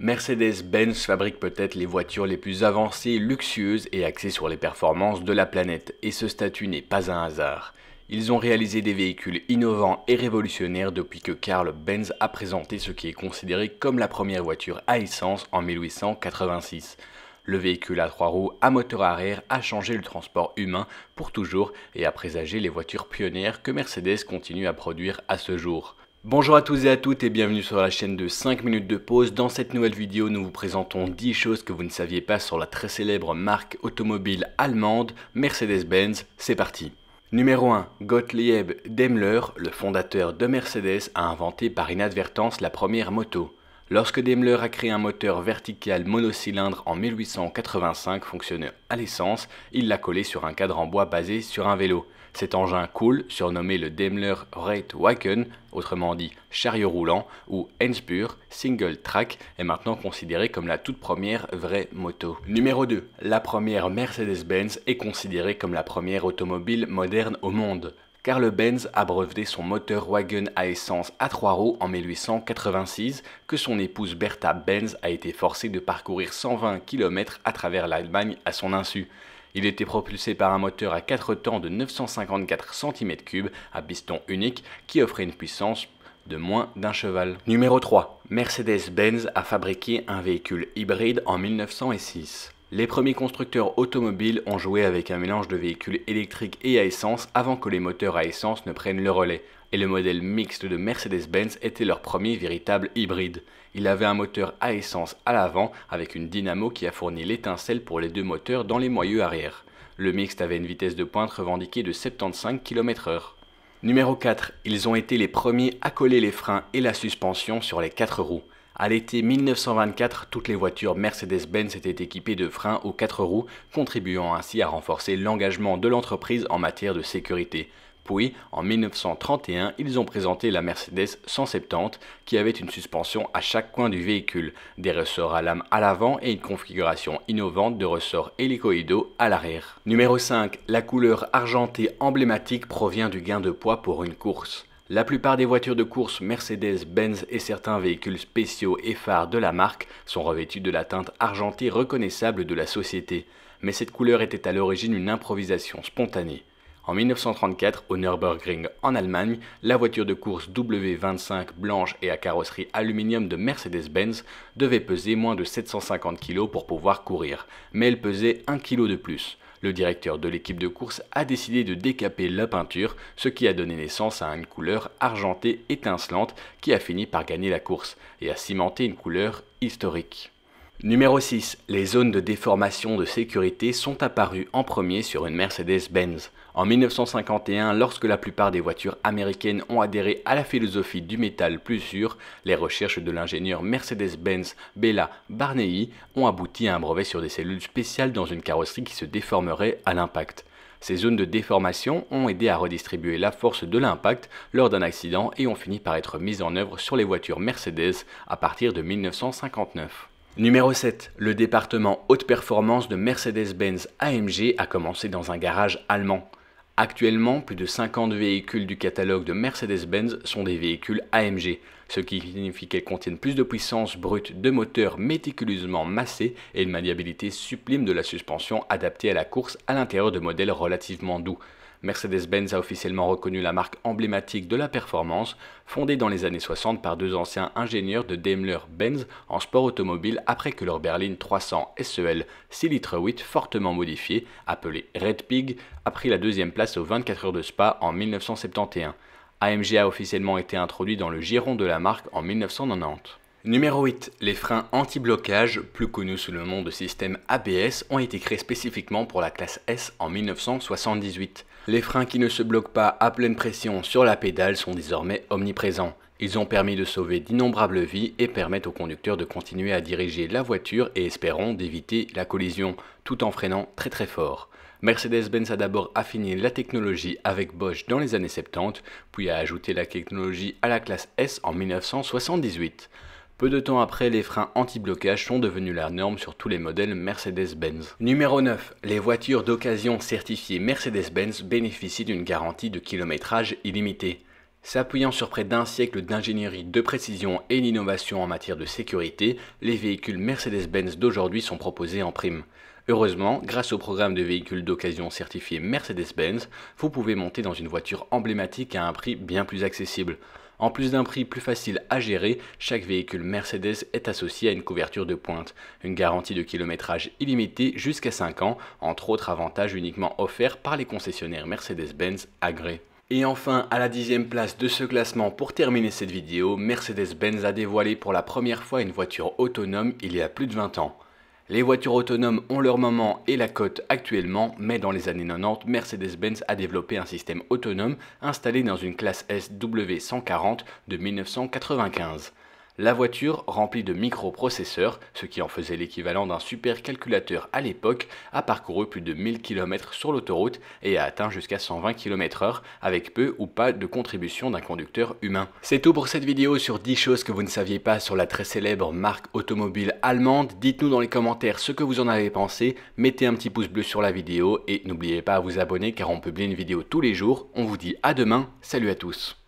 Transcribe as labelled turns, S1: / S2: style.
S1: Mercedes-Benz fabrique peut-être les voitures les plus avancées, luxueuses et axées sur les performances de la planète, et ce statut n'est pas un hasard. Ils ont réalisé des véhicules innovants et révolutionnaires depuis que Carl Benz a présenté ce qui est considéré comme la première voiture à essence en 1886. Le véhicule à 3 roues à moteur arrière a changé le transport humain pour toujours et a présagé les voitures pionnières que Mercedes continue à produire à ce jour. Bonjour à tous et à toutes et bienvenue sur la chaîne de 5 minutes de pause. Dans cette nouvelle vidéo, nous vous présentons 10 choses que vous ne saviez pas sur la très célèbre marque automobile allemande Mercedes-Benz. C'est parti. Numéro 1. Gottlieb Daimler, le fondateur de Mercedes, a inventé par inadvertance la première moto. Lorsque Daimler a créé un moteur vertical monocylindre en 1885 fonctionnant à l'essence, il l'a collé sur un cadre en bois basé sur un vélo. Cet engin cool, surnommé le Daimler Reitwagen, autrement dit chariot roulant, ou Endspurt, single track, est maintenant considéré comme la toute première vraie moto. Numéro 2. La première Mercedes-Benz est considérée comme la première automobile moderne au monde. Carl Benz a breveté son moteur wagon à essence à 3 roues en 1886, que son épouse Bertha Benz a été forcée de parcourir 120 km à travers l'Allemagne à son insu. Il était propulsé par un moteur à 4 temps de 954 cm3 à piston unique qui offrait une puissance de moins d'1 cheval. Numéro 3. Mercedes-Benz a fabriqué un véhicule hybride en 1906. Les premiers constructeurs automobiles ont joué avec un mélange de véhicules électriques et à essence avant que les moteurs à essence ne prennent le relais, et le modèle mixte de Mercedes-Benz était leur premier véritable hybride. Il avait un moteur à essence à l'avant avec une dynamo qui a fourni l'étincelle pour les deux moteurs dans les moyeux arrière. Le mixte avait une vitesse de pointe revendiquée de 75 km/h. Numéro 4. Ils ont été les premiers à coller les freins et la suspension sur les 4 roues. À l'été 1924, toutes les voitures Mercedes-Benz étaient équipées de freins aux 4 roues, contribuant ainsi à renforcer l'engagement de l'entreprise en matière de sécurité. Puis, en 1931, ils ont présenté la Mercedes 170, qui avait une suspension à chaque coin du véhicule, des ressorts à lame à l'avant et une configuration innovante de ressorts hélicoïdaux à l'arrière. Numéro 5. La couleur argentée emblématique provient du gain de poids pour une course. La plupart des voitures de course Mercedes-Benz et certains véhicules spéciaux et phares de la marque sont revêtus de la teinte argentée reconnaissable de la société, mais cette couleur était à l'origine une improvisation spontanée. En 1934, au Nürburgring en Allemagne, la voiture de course W25 blanche et à carrosserie aluminium de Mercedes-Benz devait peser moins de 750 kg pour pouvoir courir, mais elle pesait 1 kg de plus. Le directeur de l'équipe de course a décidé de décaper la peinture, ce qui a donné naissance à une couleur argentée étincelante qui a fini par gagner la course et a cimenté une couleur historique. Numéro 6. Les zones de déformation de sécurité sont apparues en premier sur une Mercedes-Benz. En 1951, lorsque la plupart des voitures américaines ont adhéré à la philosophie du métal plus sûr, les recherches de l'ingénieur Mercedes-Benz Béla Barnei ont abouti à un brevet sur des cellules spéciales dans une carrosserie qui se déformerait à l'impact. Ces zones de déformation ont aidé à redistribuer la force de l'impact lors d'un accident et ont fini par être mises en œuvre sur les voitures Mercedes à partir de 1959. Numéro 7. Le département haute performance de Mercedes-Benz AMG a commencé dans un garage allemand. Actuellement, plus de 50 véhicules du catalogue de Mercedes-Benz sont des véhicules AMG, ce qui signifie qu'elles contiennent plus de puissance brute de moteur méticuleusement massé et une maniabilité sublime de la suspension adaptée à la course à l'intérieur de modèles relativement doux. Mercedes-Benz a officiellement reconnu la marque emblématique de la performance, fondée dans les années 60 par deux anciens ingénieurs de Daimler-Benz en sport automobile après que leur berline 300 SEL 6 litres 8 fortement modifiée, appelée Red Pig, a pris la deuxième place aux 24 heures de Spa en 1971. AMG a officiellement été introduit dans le giron de la marque en 1990. Numéro 8. Les freins anti-blocage, plus connus sous le nom de système ABS, ont été créés spécifiquement pour la classe S en 1978. Les freins qui ne se bloquent pas à pleine pression sur la pédale sont désormais omniprésents. Ils ont permis de sauver d'innombrables vies et permettent aux conducteurs de continuer à diriger la voiture et espérons d'éviter la collision, tout en freinant très fort. Mercedes-Benz a d'abord affiné la technologie avec Bosch dans les années 70, puis a ajouté la technologie à la classe S en 1978. Peu de temps après, les freins anti-blocage sont devenus la norme sur tous les modèles Mercedes-Benz. Numéro 9. Les voitures d'occasion certifiées Mercedes-Benz bénéficient d'une garantie de kilométrage illimitée. S'appuyant sur près d'un siècle d'ingénierie, de précision et d'innovation en matière de sécurité, les véhicules Mercedes-Benz d'aujourd'hui sont proposés en prime. Heureusement, grâce au programme de véhicules d'occasion certifié Mercedes-Benz, vous pouvez monter dans une voiture emblématique à un prix bien plus accessible. En plus d'un prix plus facile à gérer, chaque véhicule Mercedes est associé à une couverture de pointe, une garantie de kilométrage illimitée jusqu'à 5 ans, entre autres avantages uniquement offerts par les concessionnaires Mercedes-Benz agréés. Et enfin, à la 10e place de ce classement, pour terminer cette vidéo, Mercedes-Benz a dévoilé pour la première fois une voiture autonome il y a plus de 20 ans. Les voitures autonomes ont leur moment et la cote actuellement, mais dans les années 90, Mercedes-Benz a développé un système autonome installé dans une classe S W140 de 1995. La voiture, remplie de microprocesseurs, ce qui en faisait l'équivalent d'un supercalculateur à l'époque, a parcouru plus de 1000 km sur l'autoroute et a atteint jusqu'à 120 km/h avec peu ou pas de contribution d'un conducteur humain. C'est tout pour cette vidéo sur 10 choses que vous ne saviez pas sur la très célèbre marque automobile allemande. Dites-nous dans les commentaires ce que vous en avez pensé, mettez un petit pouce bleu sur la vidéo et n'oubliez pas à vous abonner car on publie une vidéo tous les jours. On vous dit à demain, salut à tous.